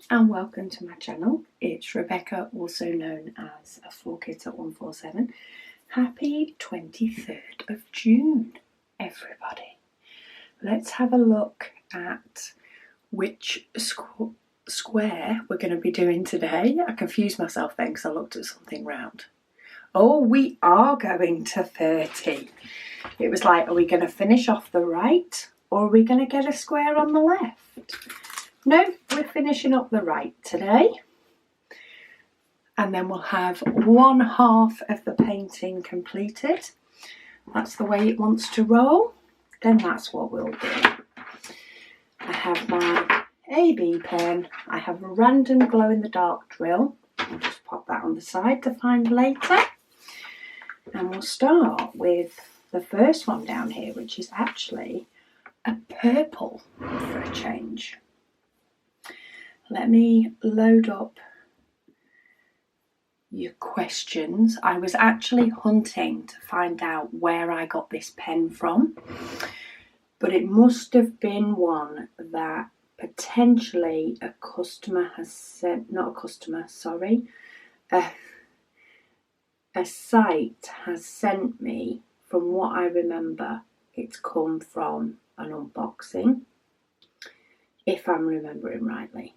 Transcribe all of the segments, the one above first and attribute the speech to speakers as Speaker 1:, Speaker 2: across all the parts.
Speaker 1: and welcome to my channel. It's Rebecca, also known as a 4Kids@147. Happy 23rd of June, everybody. Let's have a look at which square we're going to be doing today. I confused myself then because I looked at something round. Oh, we are going to 30. It was like, are we going to finish off the right or are we going to get a square on the left? No, we're finishing up the right today. And then we'll have one half of the painting completed. That's the way it wants to roll. Then that's what we'll do. I have my AB pen. I have a random glow-in-the-dark drill. I'll just pop that on the side to find later. And we'll start with the first one down here, which is actually a purple for a change. Let me load up your questions. I was actually hunting to find out where I got this pen from, but it must have been one that potentially a customer has sent, not a customer, sorry, a site has sent me. From what I remember, it's come from an unboxing, if I'm remembering rightly.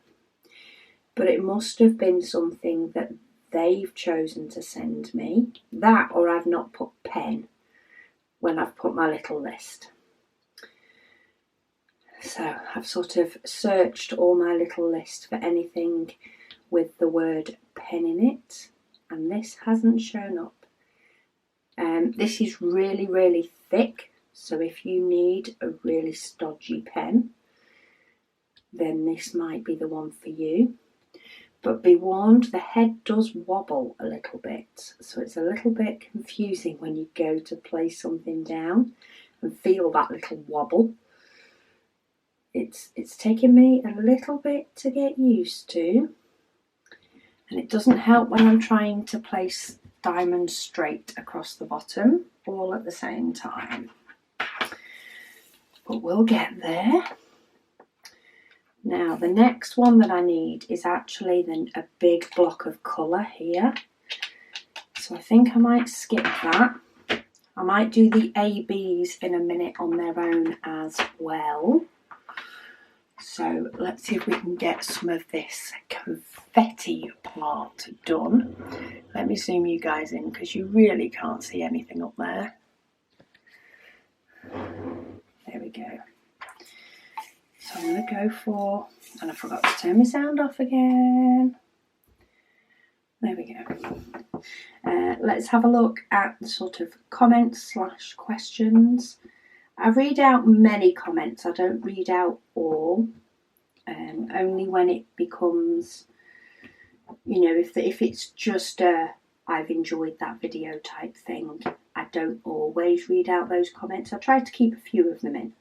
Speaker 1: But it must have been something that they've chosen to send me. That, or I've not put pen when I've put my little list. So I've sort of searched all my little list for anything with the word pen in it, and this hasn't shown up. This is really, really thick, so if you need a really stodgy pen, then this might be the one for you. But be warned, the head does wobble a little bit, so it's a little bit confusing when you go to place something down and feel that little wobble. It's taken me a little bit to get used to, and it doesn't help when I'm trying to place diamonds straight across the bottom all at the same time. But we'll get there. Now the next one that I need is actually a big block of colour here. So I think I might skip that. I might do the ABs in a minute on their own as well. So let's see if we can get some of this confetti part done. Let me zoom you guys in because you really can't see anything up there. There we go. So I'm going to go for, and I forgot to turn my sound off again. There we go. Let's have a look at the sort of comments / questions. I read out many comments. I don't read out all. Only when it becomes, you know, if it's just a I've enjoyed that video type thing, I don't always read out those comments. I try to keep a few of them in.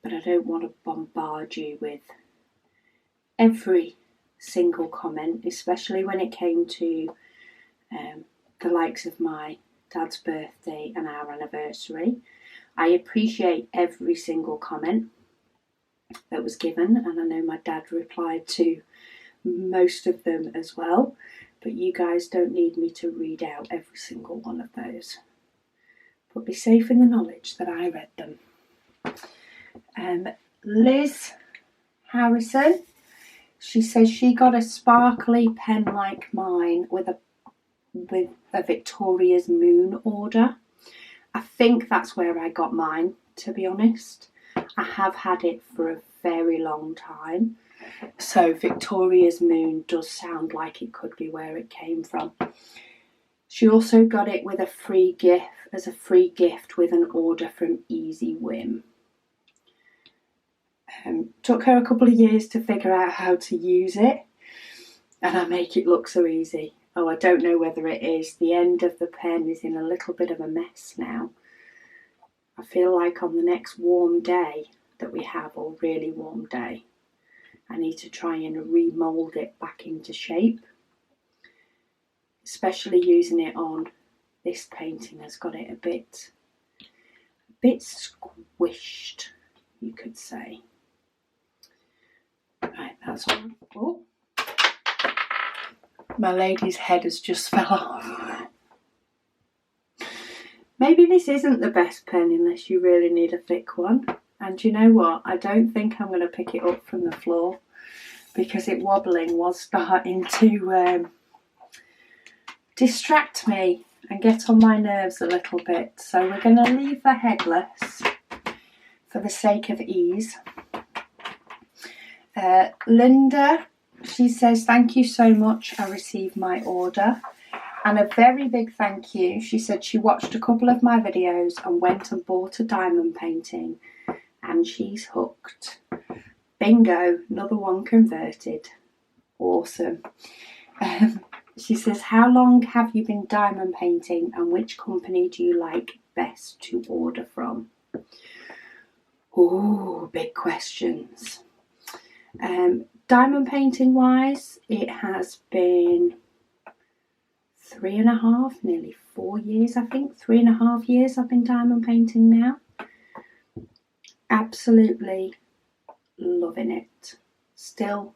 Speaker 1: But I don't want to bombard you with every single comment, especially when it came to the likes of my dad's birthday and our anniversary. I appreciate every single comment that was given, and I know my dad replied to most of them as well, but you guys don't need me to read out every single one of those. But be safe in the knowledge that I read them. Liz Harrison, she says she got a sparkly pen like mine with a Victoria's Moon order. I think that's where I got mine, to be honest. I have had it for a very long time, so Victoria's Moon does sound like it could be where it came from. She also got it with a free gift with an order from Easy Whim. Took her a couple of years to figure out how to use it, and I make it look so easy. Oh, I don't know whether it is. The end of the pen is in a little bit of a mess now. I feel like on the next warm day that we have, or really warm day, I need to try and remould it back into shape. Especially using it on this painting has got it a bit squished, you could say. Right, that's all. Oh, my lady's head has just fell off. Maybe this isn't the best pen unless you really need a thick one. And you know what? I don't think I'm going to pick it up from the floor because it wobbling was starting to distract me and get on my nerves a little bit. So we're going to leave the headless for the sake of ease. Linda, she says, thank you so much. I received my order. And a very big thank you. She said she watched a couple of my videos and went and bought a diamond painting. And she's hooked. Bingo, another one converted. Awesome. She says, how long have you been diamond painting and which company do you like best to order from? Ooh, big questions. Diamond painting wise, it has been 3.5, nearly 4 years, I think. 3.5 years I've been diamond painting now. Absolutely loving it. Still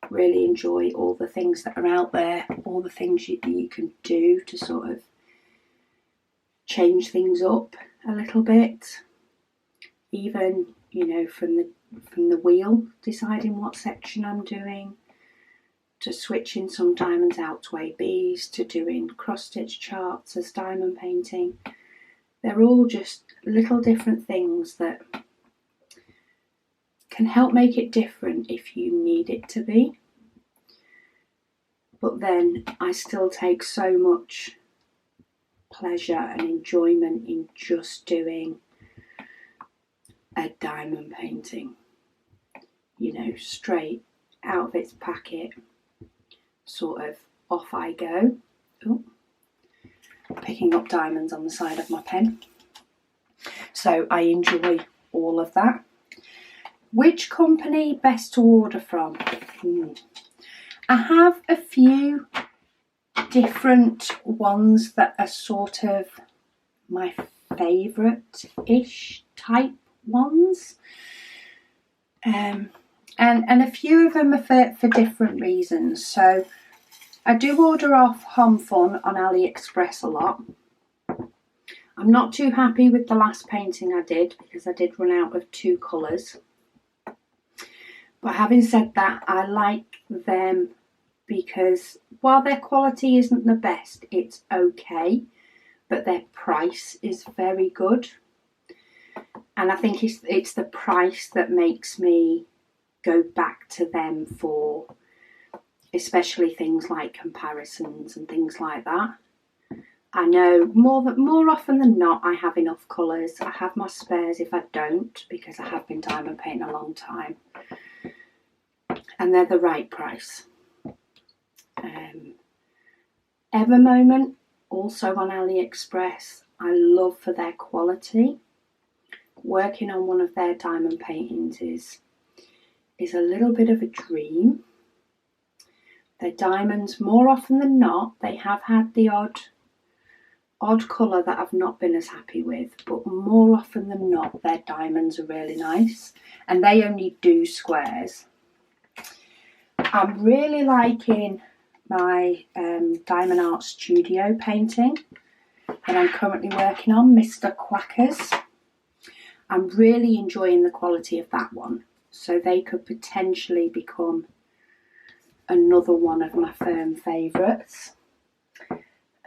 Speaker 1: really enjoy all the things that are out there, all the things you can do to sort of change things up a little bit. Even, you know, from the wheel, deciding what section I'm doing, to switching some diamonds out to ABs, to doing cross-stitch charts as diamond painting. They're all just little different things that can help make it different if you need it to be. But then I still take so much pleasure and enjoyment in just doing a diamond painting. You know, straight out of its packet, sort of off I go. Oh, picking up diamonds on the side of my pen. So I enjoy all of that. Which company best to order from? I have a few different ones that are sort of my favourite-ish type ones. And a few of them are for different reasons. So I do order off Home Fun on AliExpress a lot. I'm not too happy with the last painting I did because I did run out of 2 colours. But having said that, I like them because while their quality isn't the best, it's okay. But their price is very good. And I think it's the price that makes me go back to them for especially things like comparisons and things like that. I know more often than not I have enough colours. I have my spares if I don't, because I have been diamond painting a long time. And they're the right price. Evermoment, also on AliExpress, I love for their quality. Working on one of their diamond paintings is a little bit of a dream. Their diamonds, more often than not, they have had the odd colour that I've not been as happy with, but more often than not, their diamonds are really nice, and they only do squares. I'm really liking my Diamond Art Studio painting that I'm currently working on, Mr. Quackers. I'm really enjoying the quality of that one, so they could potentially become another one of my firm favourites.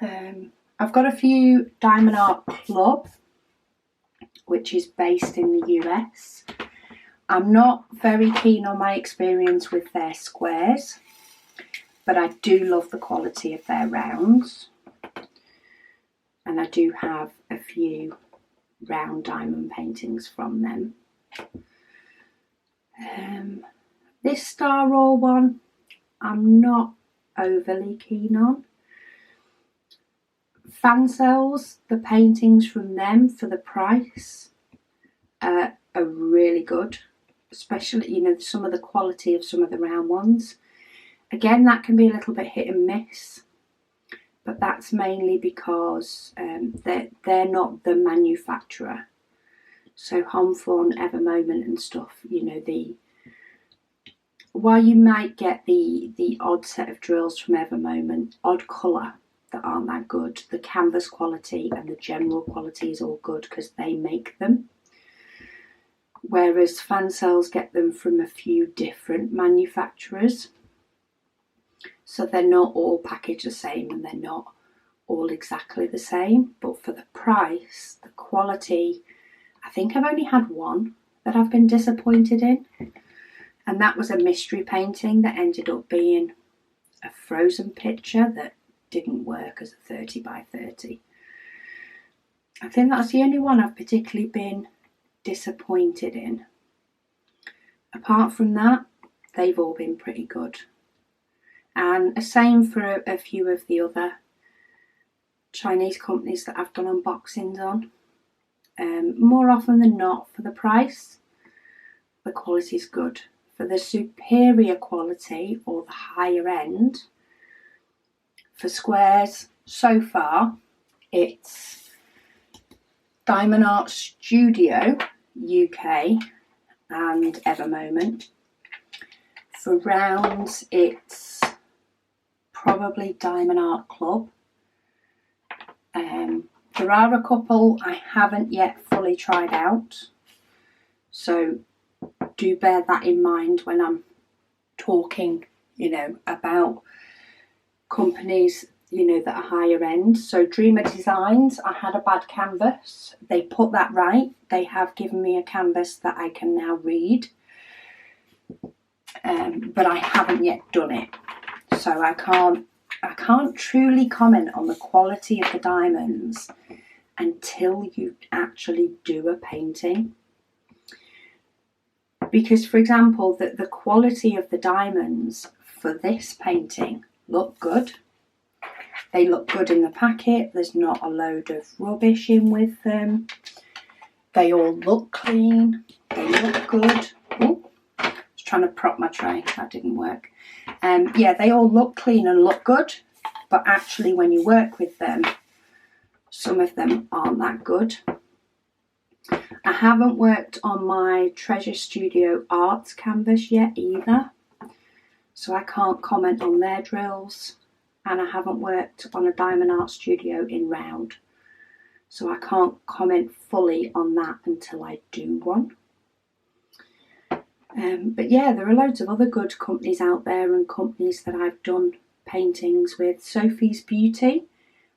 Speaker 1: I've got a few Diamond Art Club, which is based in the US. I'm not very keen on my experience with their squares, but I do love the quality of their rounds. And I do have a few round diamond paintings from them. This Star Raw one, I'm not overly keen on. Fan Cells, the paintings from them for the price are really good. Especially, you know, some of the quality of some of the round ones. Again, that can be a little bit hit and miss, but that's mainly because they're not the manufacturer. So Home Fun, Evermoment and stuff, you know, while you might get the odd set of drills from Evermoment, odd colour that aren't that good, the canvas quality and the general quality is all good because they make them. Whereas fan cells get them from a few different manufacturers. So they're not all packaged the same and they're not all exactly the same. But for the price, the quality, I think I've only had one that I've been disappointed in. And that was a mystery painting that ended up being a frozen picture that didn't work as a 30 by 30. I think that's the only one I've particularly been disappointed in. Apart from that, they've all been pretty good. And the same for a few of the other Chinese companies that I've done unboxings on. More often than not, for the price, the quality is good. For the superior quality or the higher end, for squares, so far, it's Diamond Art Studio UK and Evermoment. For rounds, it's probably Diamond Art Club. There are a couple I haven't yet fully tried out, so do bear that in mind when I'm talking, about companies, that are higher end. So Dreamer Designs, I had a bad canvas. They put that right. They have given me a canvas that I can now read. But I haven't yet done it. So I can't truly comment on the quality of the diamonds until you actually do a painting. Because, for example, the quality of the diamonds for this painting look good. They look good in the packet. There's not a load of rubbish in with them. They all look clean. They look good. Oh, I was trying to prop my tray. That didn't work. Yeah, they all look clean and look good. But actually, when you work with them, some of them aren't that good. I haven't worked on my Treasure Studio Arts canvas yet either, so I can't comment on their drills, and I haven't worked on a Diamond Art Studio in round, so I can't comment fully on that until I do one. But yeah, there are loads of other good companies out there and companies that I've done paintings with. Sophie's Beauty,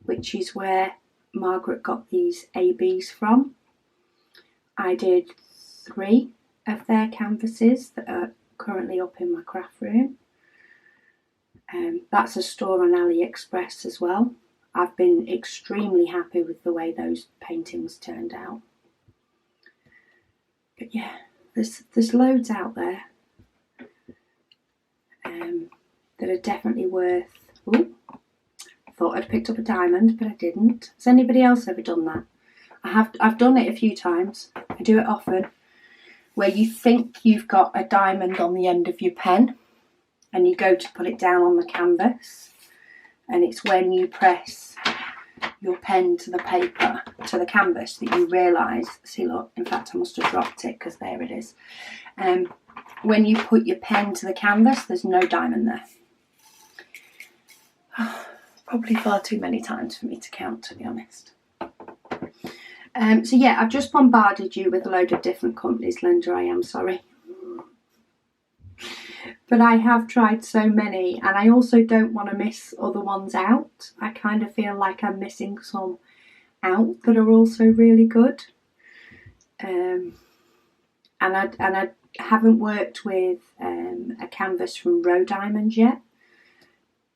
Speaker 1: which is where Margaret got these ABs from. I did 3 of their canvases that are currently up in my craft room. That's a store on AliExpress as well. I've been extremely happy with the way those paintings turned out. But yeah, there's loads out there that are definitely worth... Ooh, thought I'd picked up a diamond, but I didn't. Has anybody else ever done that? I've done it a few times. I do it often, where you think you've got a diamond on the end of your pen and you go to put it down on the canvas, and it's when you press your pen to the paper, to the canvas, that you realise, see look, in fact I must have dropped it because there it is. When you put your pen to the canvas, there's no diamond there. Probably far too many times for me to count, to be honest. So yeah, I've just bombarded you with a load of different companies, Linda, I am sorry. But I have tried so many, and I also don't want to miss other ones out. I kind of feel like I'm missing some out that are also really good. And I haven't worked with a canvas from Row Diamond yet.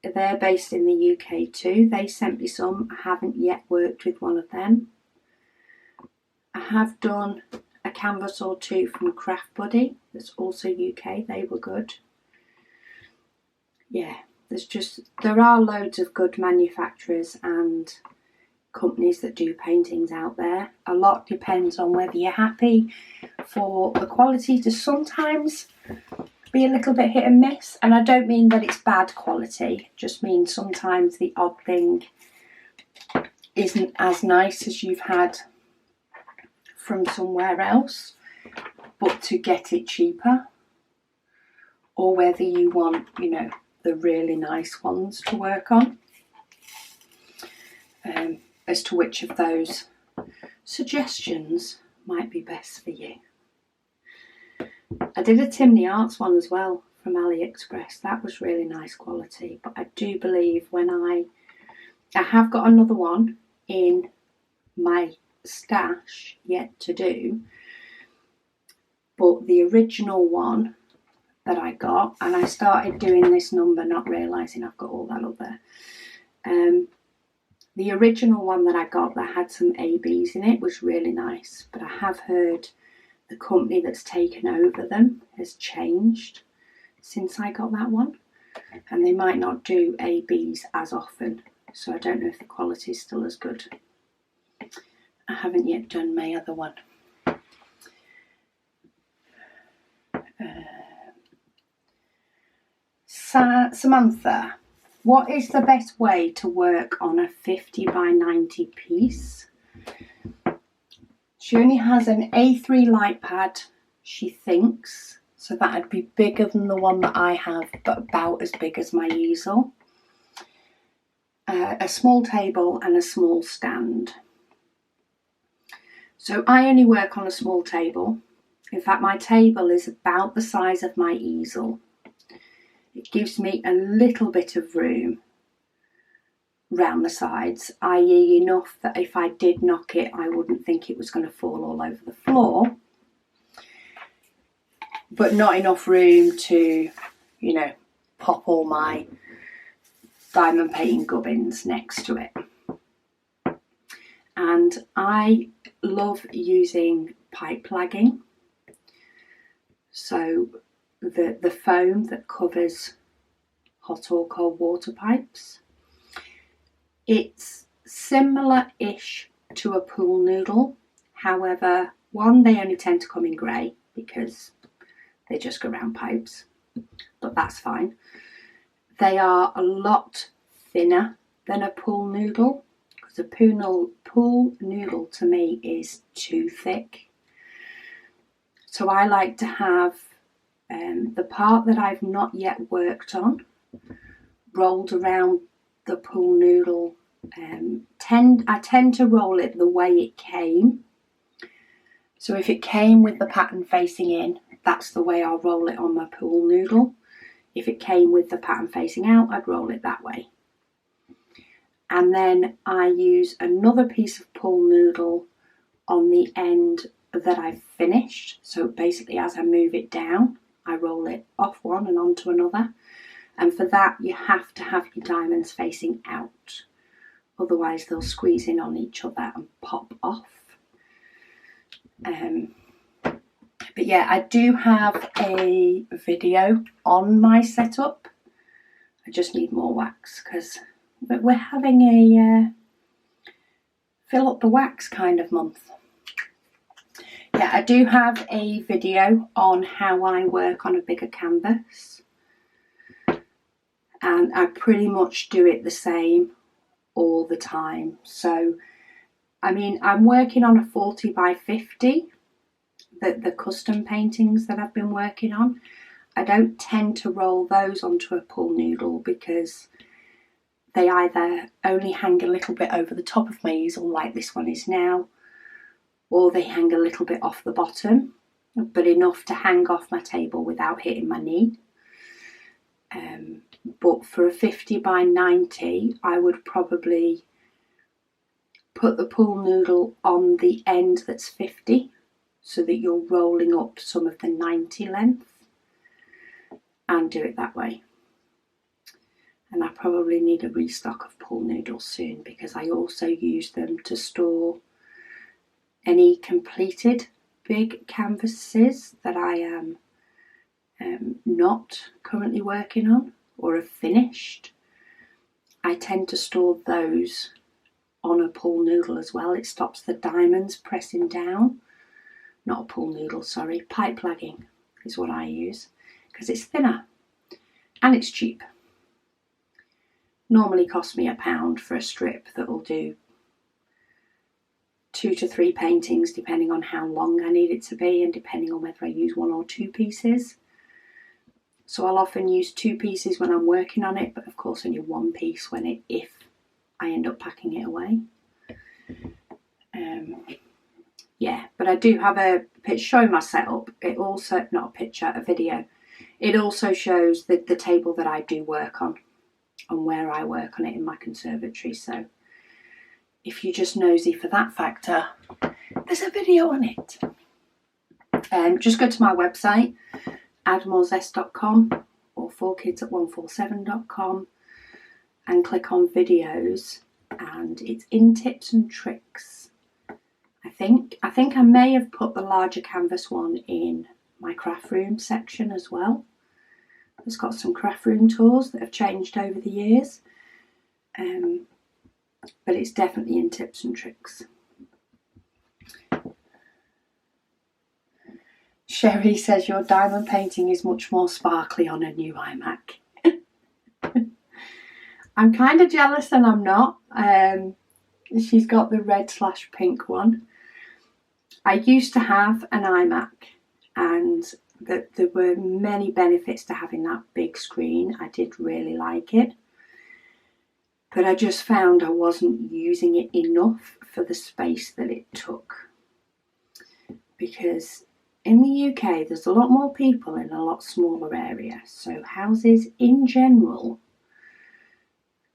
Speaker 1: They're based in the UK too. They sent me some. I haven't yet worked with one of them. I have done a canvas or 2 from Craft Buddy, that's also UK. They were good. Yeah, there are loads of good manufacturers and companies that do paintings out there. A lot depends on whether you're happy for the quality to sometimes be a little bit hit and miss. And I don't mean that it's bad quality, just mean sometimes the odd thing isn't as nice as you've had from somewhere else, but to get it cheaper, or whether you want, you know, the really nice ones to work on, as to which of those suggestions might be best for you. I did a Timney Arts one as well from AliExpress. That was really nice quality, but I do believe when I have got another one in my stash yet to do, but the original one that I got, and I started doing this number not realising I've got all that up there. The original one that I got that had some ABs in it was really nice, but I have heard the company that's taken over them has changed since I got that one, and they might not do ABs as often, so I don't know if the quality is still as good. I haven't yet done my other one. Samantha, what is the best way to work on a 50 by 90 piece? She only has an A3 light pad, she thinks, so that'd be bigger than the one that I have, but about as big as my easel. A small table and a small stand. So I only work on a small table. In fact, my table is about the size of my easel. It gives me a little bit of room round the sides, i.e. enough that if I did knock it, I wouldn't think it was going to fall all over the floor. But not enough room to, you know, pop all my diamond painting gubbins next to it. And I love using pipe lagging. So the foam that covers hot or cold water pipes. It's similar-ish to a pool noodle. However, one, they only tend to come in grey because they just go round pipes, but that's fine. They are a lot thinner than a pool noodle, because a pool noodle to me is too thick. So I like to have the part that I've not yet worked on rolled around the pool noodle. I tend to roll it the way it came. So if it came with the pattern facing in, that's the way I'll roll it on my pool noodle. If it came with the pattern facing out, I'd roll it that way. And then I use another piece of pool noodle on the end that I've finished. So basically as I move it down, I roll it off one and onto another. And for that, you have to have your diamonds facing out. Otherwise, they'll squeeze in on each other and pop off. But yeah, I do have a video on my setup. I just need more wax because we're having a fill up the wax kind of month. Yeah, I do have a video on how I work on a bigger canvas. And I pretty much do it the same all the time. So, I mean, I'm working on a 40 by 50, the custom paintings that I've been working on. I don't tend to roll those onto a pool noodle because they either only hang a little bit over the top of my easel like this one is now, or they hang a little bit off the bottom, but enough to hang off my table without hitting my knee. But for a 50 by 90, I would probably put the pool noodle on the end that's 50 so that you're rolling up some of the 90 length and do it that way. And I probably need a restock of pool noodles soon because I also use them to store any completed big canvases that I am not currently working on or have finished. I tend to store those on a pool noodle as well. It stops the diamonds pressing down. Not a pool noodle, sorry, pipe lagging is what I use because it's thinner and it's cheap. Normally costs me £1 for a strip that will do 2 to 3 paintings depending on how long I need it to be and depending on whether I use 1 or 2 pieces. So I'll often use 2 pieces when I'm working on it, but of course only 1 piece if I end up packing it away. Yeah, but I do have a picture showing my setup. It also, not a picture, a video. It also shows the table that I do work on and where I work on it in my conservatory. So if you're just nosy for that factor, there's a video on it. Just go to my website, addmorezest.com or 4kids@147.com and click on videos, and it's in tips and tricks. I think I may have put the larger canvas one in my craft room section as well. It's got some craft room tours that have changed over the years, but it's definitely in tips and tricks. Sherry says your diamond painting is much more sparkly on a new iMac. I'm kind of jealous and I'm not. She's got the red/pink one. I used to have an iMac, and there were many benefits to having that big screen. I did really like it, but I just found I wasn't using it enough for the space that it took, because in the UK there's a lot more people in a lot smaller area, so houses in general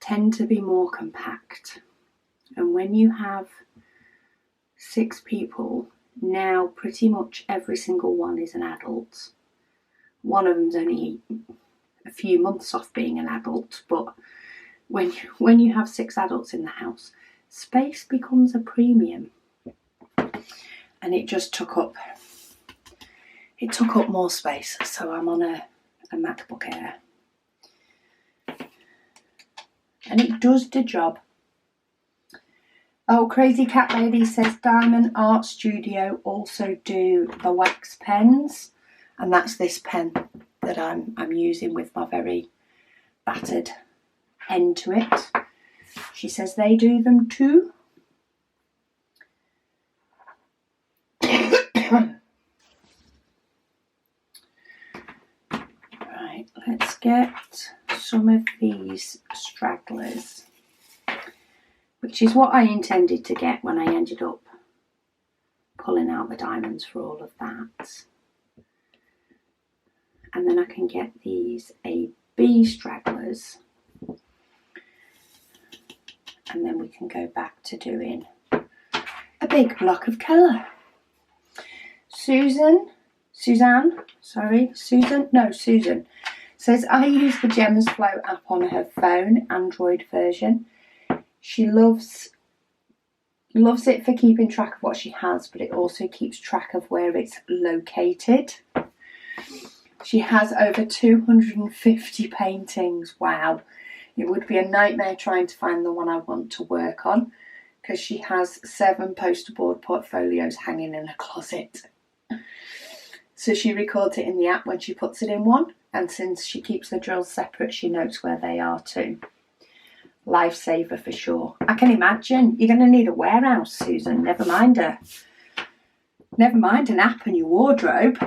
Speaker 1: tend to be more compact, and when you have 6 people, now pretty much every single one is an adult. One of them's only a few months off being an adult, but when you have 6 adults in the house, space becomes a premium, and it just took up more space. So I'm on a MacBook Air, and it does the job. Oh, Crazy Cat Lady says Diamond Art Studio also do the wax pens, and that's this pen that I'm using with my very battered end to it. She says they do them too. Right, let's get some of these stragglers, which is what I intended to get when I ended up pulling out the diamonds for all of that. And then I can get these AB stragglers, and then we can go back to doing a big block of colour. Susan says I use the Gems Flow app on her phone, Android version. She loves it for keeping track of what she has, but it also keeps track of where it's located. She has over 250 paintings. Wow. It would be a nightmare trying to find the one I want to work on, because she has 7 poster board portfolios hanging in a closet. So she records it in the app when she puts it in one, and since she keeps the drills separate, she notes where they are too. Lifesaver for sure. I can imagine. You're going to need a warehouse, Susan. Never mind an app and your wardrobe.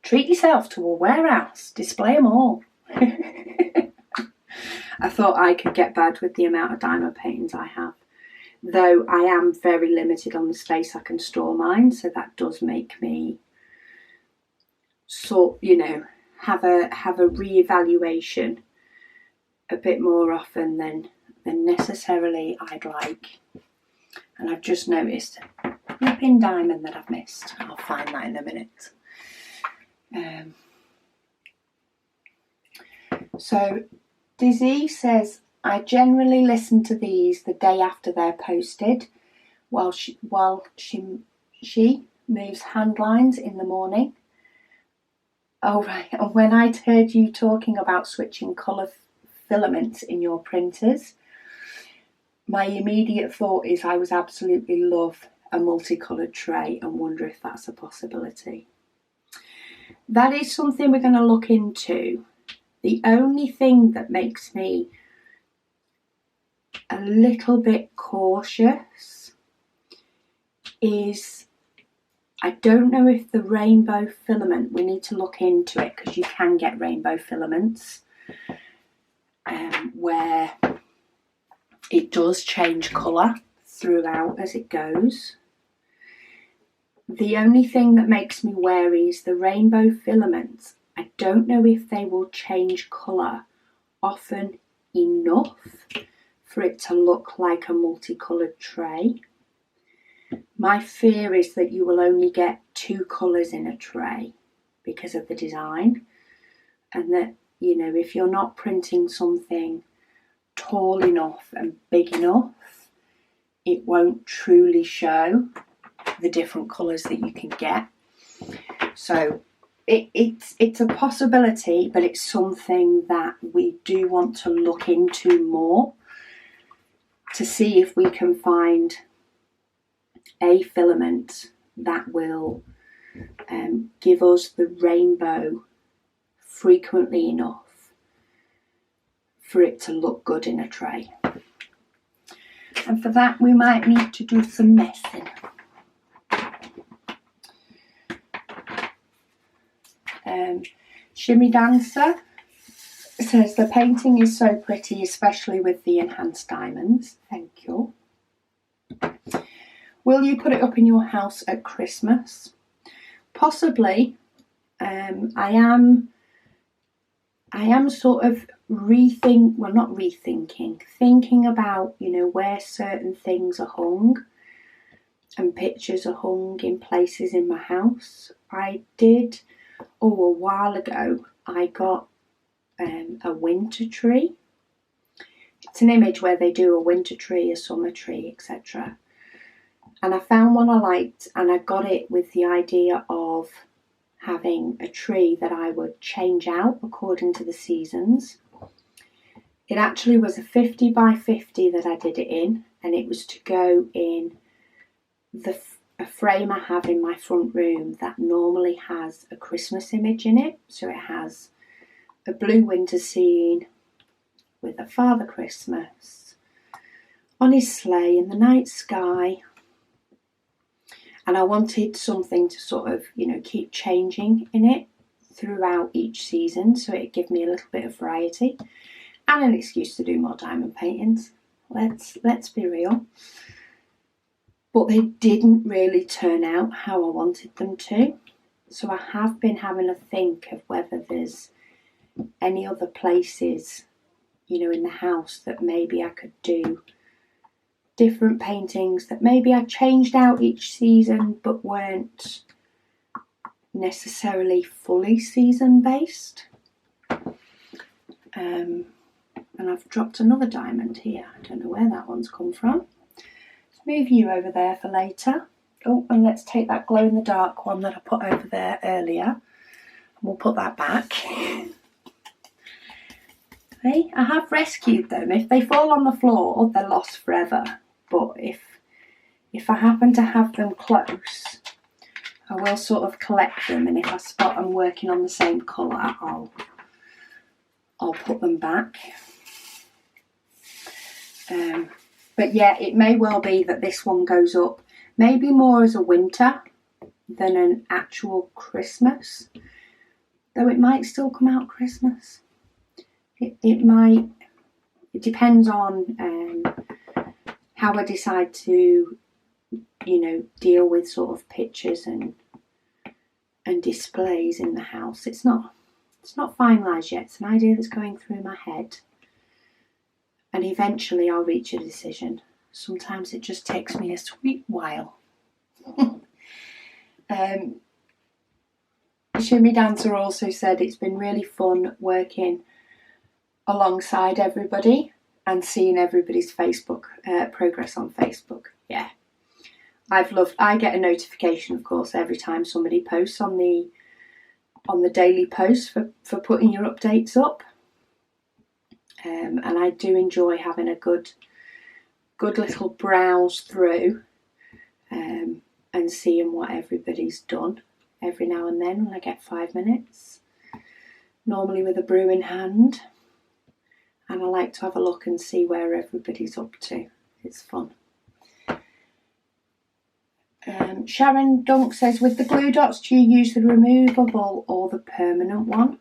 Speaker 1: Treat yourself to a warehouse. Display them all. I thought I could get bad with the amount of diamond paintings I have, though I am very limited on the space I can store mine, so that does make me have a re-evaluation a bit more often than necessarily I'd like. And I've just noticed a flipping diamond that I've missed. I'll find that in a minute. So Dizzy says I generally listen to these the day after they're posted, while she moves hand lines in the morning. Oh right, and when I'd heard you talking about switching colour filaments in your printers, my immediate thought is I would absolutely love a multicoloured tray and wonder if that's a possibility. That is something we're going to look into. The only thing that makes me a little bit cautious is I don't know if the rainbow filament, we need to look into it, because you can get rainbow filaments where it does change colour throughout as it goes. The only thing that makes me wary is the rainbow filaments. I don't know if they will change colour often enough for it to look like a multicoloured tray. My fear is that you will only get 2 colours in a tray because of the design, and that, you know, if you're not printing something tall enough and big enough, it won't truly show the different colours that you can get. So it's a possibility, but it's something that we do want to look into more to see if we can find a filament that will give us the rainbow frequently enough for it to look good in a tray. And for that we might need to do some messing. Shimmy Dancer says the painting is so pretty, especially with the enhanced diamonds. Thank you. Will you put it up in your house at Christmas? Possibly. I am sort of thinking about, you know, where certain things are hung and pictures are hung in places in my house. I did, a while ago, I got a winter tree. It's an image where they do a winter tree, a summer tree, etc. And I found one I liked, and I got it with the idea of having a tree that I would change out according to the seasons. It actually was a 50 by 50 that I did it in, and it was to go in a frame I have in my front room that normally has a Christmas image in it. So it has a blue winter scene with a Father Christmas on his sleigh in the night sky. And I wanted something to sort of, you know, keep changing in it throughout each season, so it'd give me a little bit of variety and an excuse to do more diamond paintings. Let's be real. But they didn't really turn out how I wanted them to. So I have been having a think of whether there's any other places, you know, in the house that maybe I could do different paintings that maybe I changed out each season but weren't necessarily fully season based. And I've dropped another diamond here. I don't know where that one's come from. Let's move you over there for later. Oh, and let's take that glow in the dark one that I put over there earlier, and we'll put that back. Hey, I have rescued them. If they fall on the floor, they're lost forever. But if I happen to have them close, I will sort of collect them, and if I spot I'm working on the same colour, I'll put them back. But yeah, it may well be that this one goes up maybe more as a winter than an actual Christmas, though it might still come out Christmas. It might. It depends on how I decide to, you know, deal with sort of pictures and displays in the house. It's not finalised yet. It's an idea that's going through my head, and eventually I'll reach a decision. Sometimes it just takes me a sweet while. Shimmy Dancer also said it's been really fun working alongside everybody and seeing everybody's Facebook progress on Facebook. Yeah, I get a notification, of course, every time somebody posts on the daily post for putting your updates up, and I do enjoy having a good little browse through and seeing what everybody's done every now and then when I get 5 minutes, normally with a brew in hand. And I like to have a look and see where everybody's up to. It's fun. Sharon Dunk says, with the glue dots, do you use the removable or the permanent one?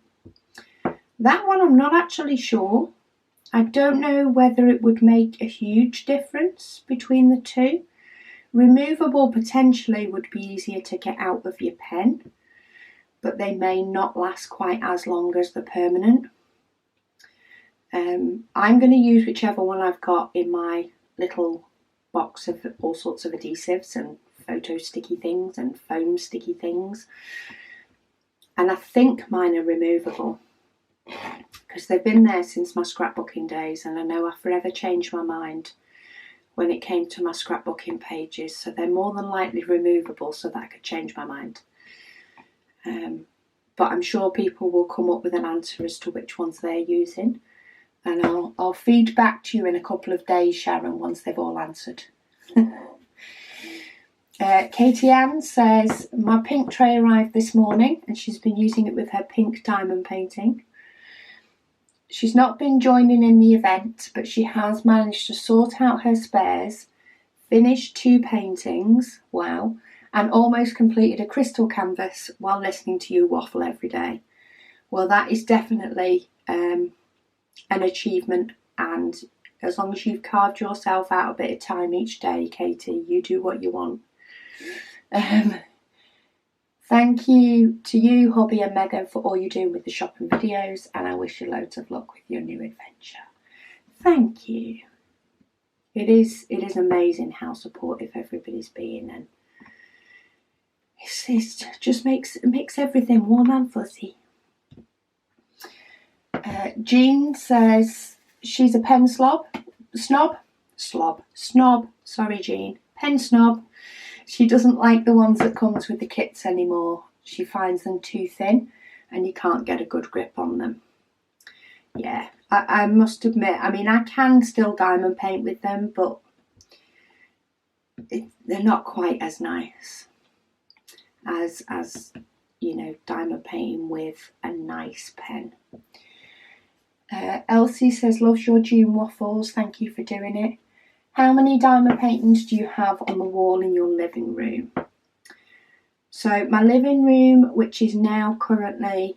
Speaker 1: That one I'm not actually sure. I don't know whether it would make a huge difference between the two. Removable potentially would be easier to get out of your pen, but they may not last quite as long as the permanent. I'm going to use whichever one I've got in my little box of all sorts of adhesives and photo sticky things and foam sticky things. And I think mine are removable because they've been there since my scrapbooking days, and I know I forever changed my mind when it came to my scrapbooking pages, so they're more than likely removable so that I could change my mind. But I'm sure people will come up with an answer as to which ones they're using. And I'll feed back to you in a couple of days, Sharon, once they've all answered. Katie Ann says, my pink tray arrived this morning and she's been using it with her pink diamond painting. She's not been joining in the event, but she has managed to sort out her spares, finish 2 paintings, wow, and almost completed a crystal canvas while listening to you waffle every day. Well, that is definitely an achievement, and as long as you've carved yourself out a bit of time each day, Katie, you do what you want. Thank you to you, Hobby and Megan, for all you're doing with the shopping videos, and I wish you loads of luck with your new adventure. Thank you. It is amazing how supportive everybody's been, and it just makes everything warm and fuzzy. Jean says she's a pen snob. Sorry, Jean. Pen snob. She doesn't like the ones that comes with the kits anymore. She finds them too thin and you can't get a good grip on them. Yeah, I must admit, I mean, I can still diamond paint with them, but they're not quite as nice as you know, diamond painting with a nice pen. Elsie says, loves your June waffles, thank you for doing it. How many diamond paintings do you have on the wall in your living room? So my living room, which is now currently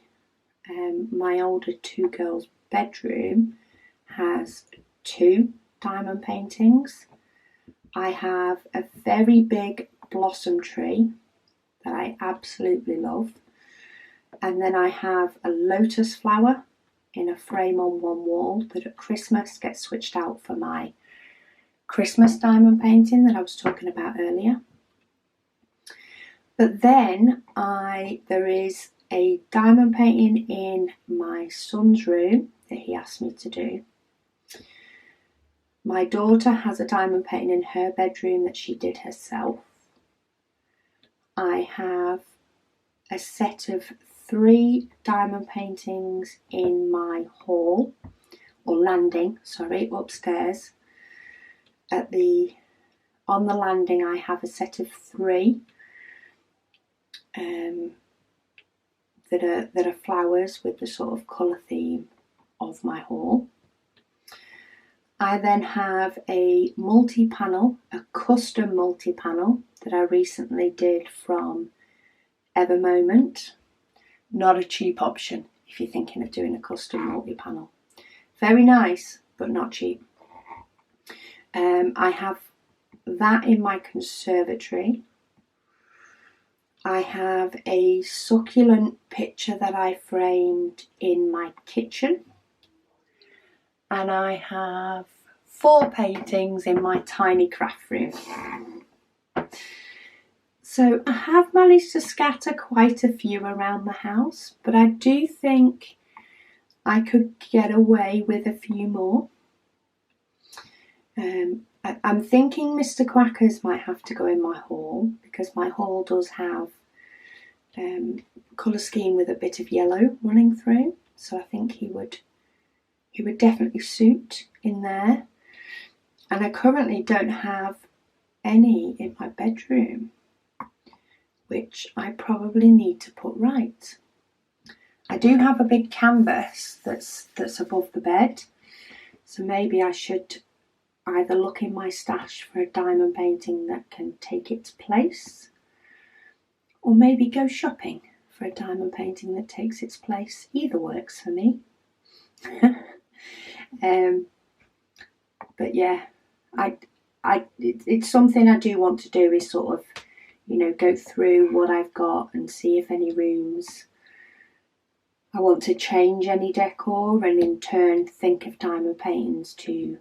Speaker 1: my older 2 girls' bedroom, has 2 diamond paintings. I have a very big blossom tree that I absolutely love. And then I have a lotus flower in a frame on one wall that at Christmas gets switched out for my Christmas diamond painting that I was talking about earlier. But then there is a diamond painting in my son's room that he asked me to do. My daughter has a diamond painting in her bedroom that she did herself. I have a set of 3 diamond paintings in my hall, or landing, sorry, upstairs. On the landing I have a set of 3 that are flowers with the sort of colour theme of my hall. I then have a multi-panel, a custom multi-panel that I recently did from Evermoment. Not a cheap option if you're thinking of doing a custom multi-panel. Very nice, but not cheap. I have that in my conservatory. I have a succulent picture that I framed in my kitchen. And I have 4 paintings in my tiny craft room. So I have managed to scatter quite a few around the house, but I do think I could get away with a few more. I'm thinking Mr. Quackers might have to go in my hall, because my hall does have colour scheme with a bit of yellow running through, so I think he would definitely suit in there. And I currently don't have any in my bedroom, which I probably need to put right. I do have a big canvas that's above the bed, so maybe I should either look in my stash for a diamond painting that can take its place, or maybe go shopping for a diamond painting that takes its place. Either works for me. But yeah, it's something I do want to do, is sort of, go through what I've got and see if any rooms I want to change, any decor, and in turn think of diamond paintings to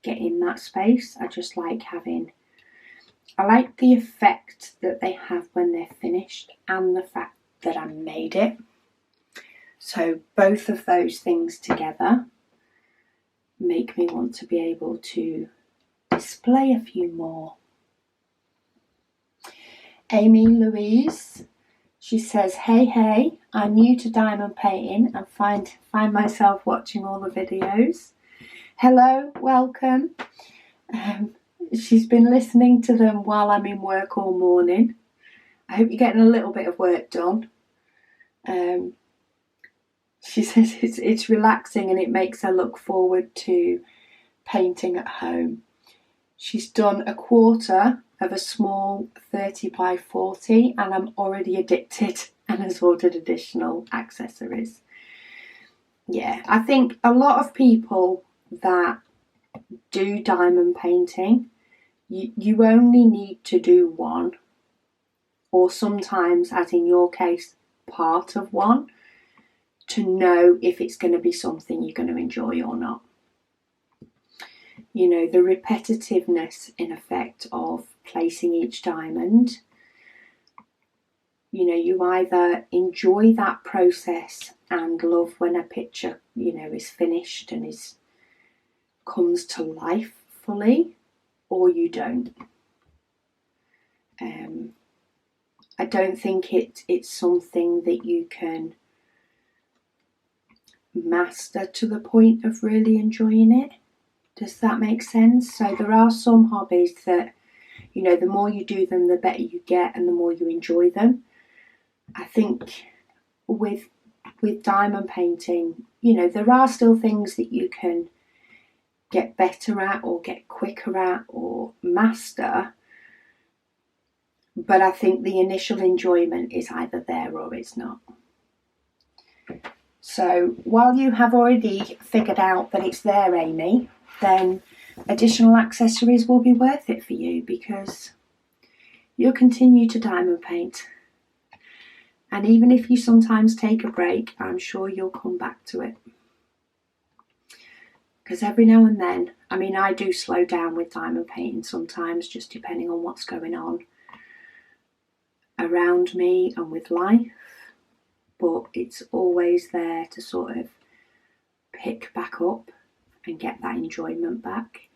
Speaker 1: get in that space. I just like I like the effect that they have when they're finished, and the fact that I made it. So both of those things together make me want to be able to display a few more. Amy Louise, she says, hey, I'm new to diamond painting and find myself watching all the videos. Hello, welcome. She's been listening to them while I'm in work all morning. I hope you're getting a little bit of work done. She says it's relaxing and it makes her look forward to painting at home. She's done a quarter of a small 30 by 40 and I'm already addicted and has ordered additional accessories. Yeah, I think a lot of people that do diamond painting, you only need to do one, or sometimes, as in your case, part of one, to know if it's going to be something you're going to enjoy or not. The repetitiveness, in effect, of placing each diamond. You either enjoy that process and love when a picture, is finished and comes to life fully, or you don't. I don't think it's something that you can master to the point of really enjoying it. Does that make sense? So there are some hobbies that, the more you do them, the better you get and the more you enjoy them. I think with diamond painting, there are still things that you can get better at or get quicker at or master. But I think the initial enjoyment is either there or it's not. So while you have already figured out that it's there, Amy, then additional accessories will be worth it for you, because you'll continue to diamond paint. And even if you sometimes take a break, I'm sure you'll come back to it. Because every now and then, I do slow down with diamond painting sometimes, just depending on what's going on around me and with life. But it's always there to sort of pick back up and get that enjoyment back.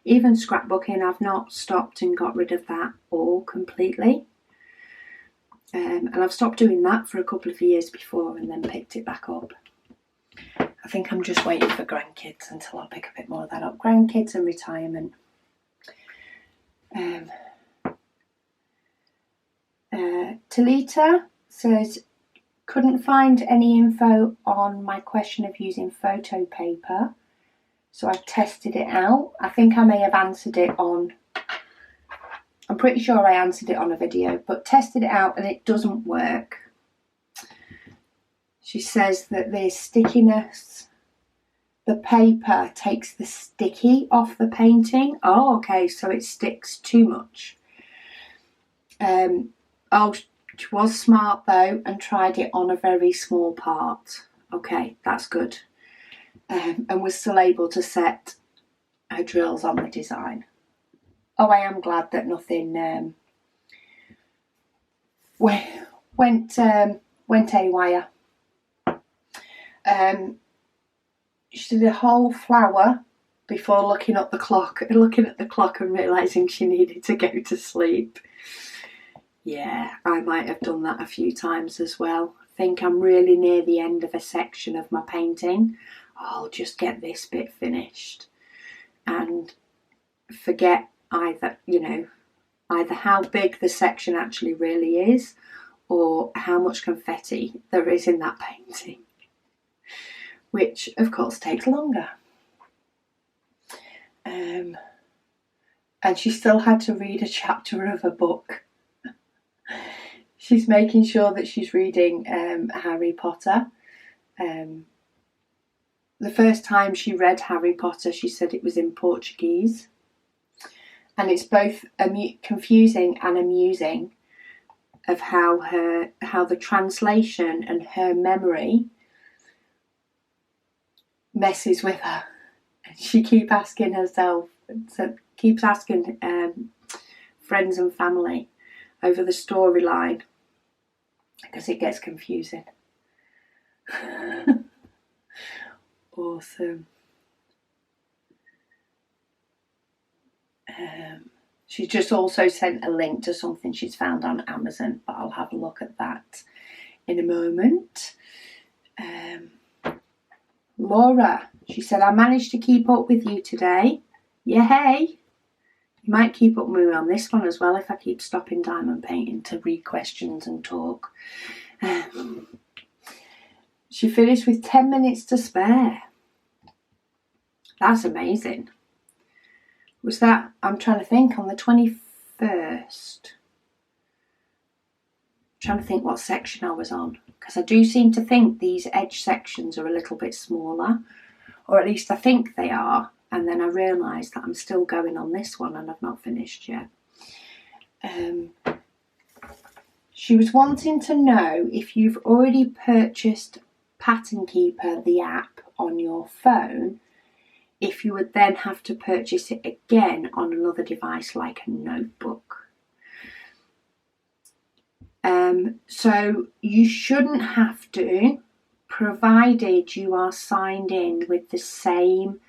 Speaker 1: Even scrapbooking, I've not stopped and got rid of that all completely. And I've stopped doing that for a couple of years before and then picked it back up. I think I'm just waiting for grandkids until I pick a bit more of that up. Grandkids and retirement. Talita says, couldn't find any info on my question of using photo paper, so I've tested it out. I think I may have answered it on, I'm pretty sure I answered it on a video, but tested it out and it doesn't work. She says that there's stickiness. The paper takes the sticky off the painting. Oh, okay, so it sticks too much. She was smart though and tried it on a very small part. Okay, that's good. And was still able to set her drills on the design. Oh, I am glad that nothing went haywire. She did a whole flower before looking at the clock and realising she needed to go to sleep. Yeah, I might have done that a few times as well. I think I'm really near the end of a section of my painting. I'll just get this bit finished and forget either how big the section actually really is or how much confetti there is in that painting, which of course takes longer. and she still had to read a chapter of a book. She's making sure that she's reading Harry Potter. The first time she read Harry Potter, she said it was in Portuguese. And it's both confusing and amusing of how the translation and her memory messes with her. And she keeps asking friends and family over the storyline because it gets confusing. Awesome. She just also sent a link to something she's found on Amazon, but I'll have a look at that in a moment. Laura, she said, I managed to keep up with you today. Yay! You might keep up with me on this one as well if I keep stopping diamond painting to read questions and talk. She finished with 10 minutes to spare. That's amazing. Was that, I'm trying to think, on the 21st? I'm trying to think what section I was on, because I do seem to think these edge sections are a little bit smaller, or at least I think they are, and then I realised that I'm still going on this one and I've not finished yet. She was wanting to know if you've already purchased Pattern Keeper, the app, on your phone, if you would then have to purchase it again on another device like a notebook. So you shouldn't have to, provided you are signed in with the same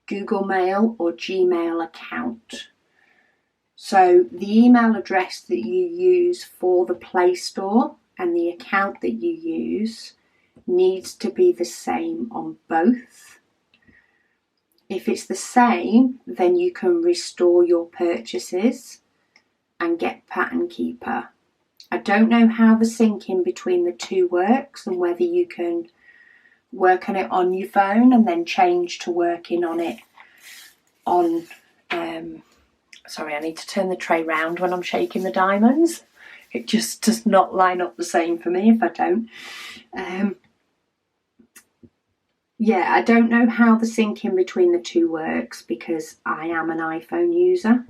Speaker 1: Google Mail or Gmail account. So the email address that you use for the Play Store and the account that you use needs to be the same on both. If it's the same, then you can restore your purchases and get Pattern Keeper. I don't know how the syncing between the two works and whether you can work on it on your phone and then change to working on it on... sorry, I need to turn the tray round when I'm shaking the diamonds. It just does not line up the same for me if I don't. Yeah, I don't know how the syncing between the two works because I am an iPhone user.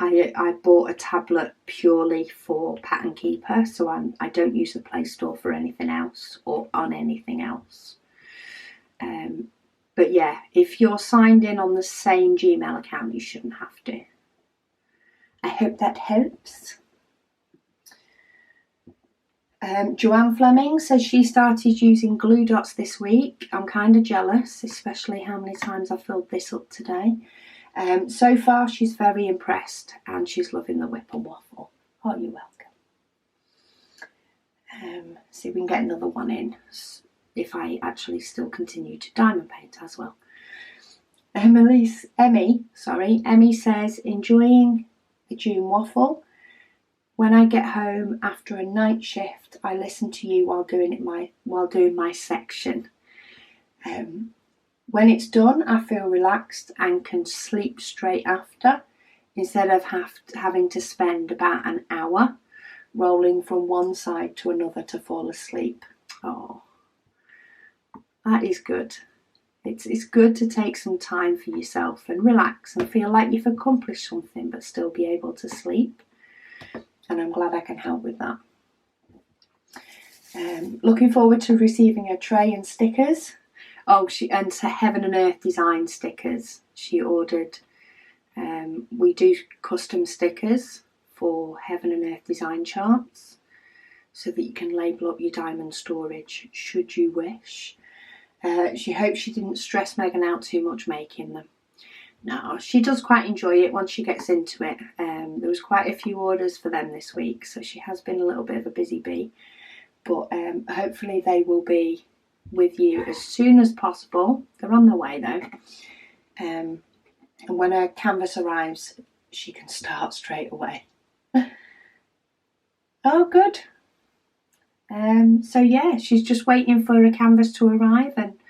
Speaker 1: I bought a tablet purely for Pattern Keeper, so I don't use the Play Store for anything else or on anything else. But yeah, if you're signed in on the same Gmail account, you shouldn't have to. I hope that helps. Joanne Fleming says she started using glue dots this week. I'm kind of jealous, especially how many times I filled this up today. So far, she's very impressed and she's loving the whip and waffle. Oh, you're welcome. See if we can get another one in if I actually still continue to diamond paint as well. Emmy says, enjoying the June waffle. When I get home after a night shift, I listen to you while doing my section. When it's done, I feel relaxed and can sleep straight after, instead of having to spend about an hour rolling from one side to another to fall asleep. Oh, that is good. It's good to take some time for yourself and relax and feel like you've accomplished something but still be able to sleep. And I'm glad I can help with that. Looking forward to receiving a tray and stickers. Oh, and to Heaven and Earth Design stickers. She ordered, we do custom stickers for Heaven and Earth Design charts so that you can label up your diamond storage should you wish. She hopes she didn't stress Megan out too much making them. No, she does quite enjoy it once she gets into it. There was quite a few orders for them this week, so she has been a little bit of a busy bee. But hopefully they will be with you as soon as possible. They're on their way though. And when her canvas arrives, she can start straight away. Oh, good. So yeah, she's just waiting for her canvas to arrive and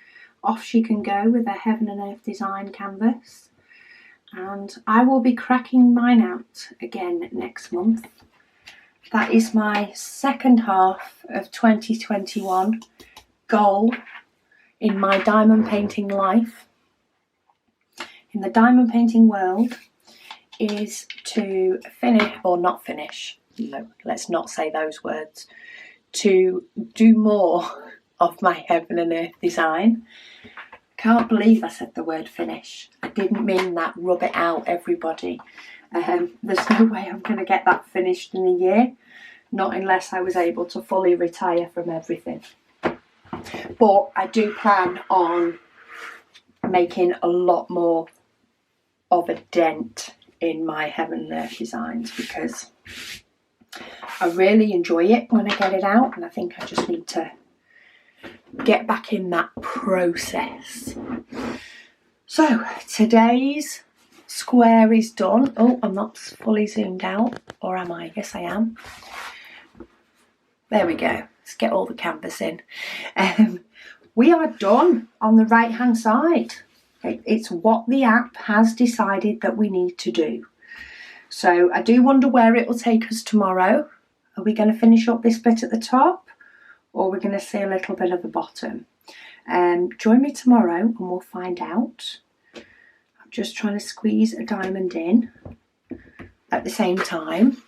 Speaker 1: off she can go with her Heaven and Earth Design canvas. and I will be cracking mine out again next month. That is my second half of 2021 goal in my diamond painting life, in the diamond painting world, is to finish, or not finish, no, let's not say those words, to do more of my heaven and earth design. Can't believe I said the word finish. I didn't mean that. Rub it out, everybody. There's no way I'm going to get that finished in a year, not unless I was able to fully retire from everything. But I do plan on making a lot more of a dent in my heaven and earth designs, because I really enjoy it when I get it out, and I think I just need to get back in that process. So today's square is done. Oh, I'm not fully zoomed out, or am I? Yes, I am. There we go. Let's get all the canvas in. We are done on the right hand side. It's what the app has decided that we need to do. So I do wonder where it will take us tomorrow. Are we going to finish up this bit at the top, or we're going to see a little bit of the bottom? Join me tomorrow and we'll find out. I'm just trying to squeeze a diamond in at the same time.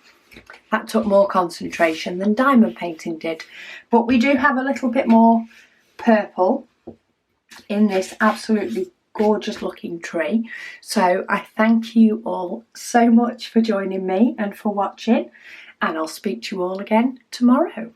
Speaker 1: That took more concentration than diamond painting did. But we do have a little bit more purple in this absolutely gorgeous looking tree. So I thank you all so much for joining me and for watching, and I'll speak to you all again tomorrow.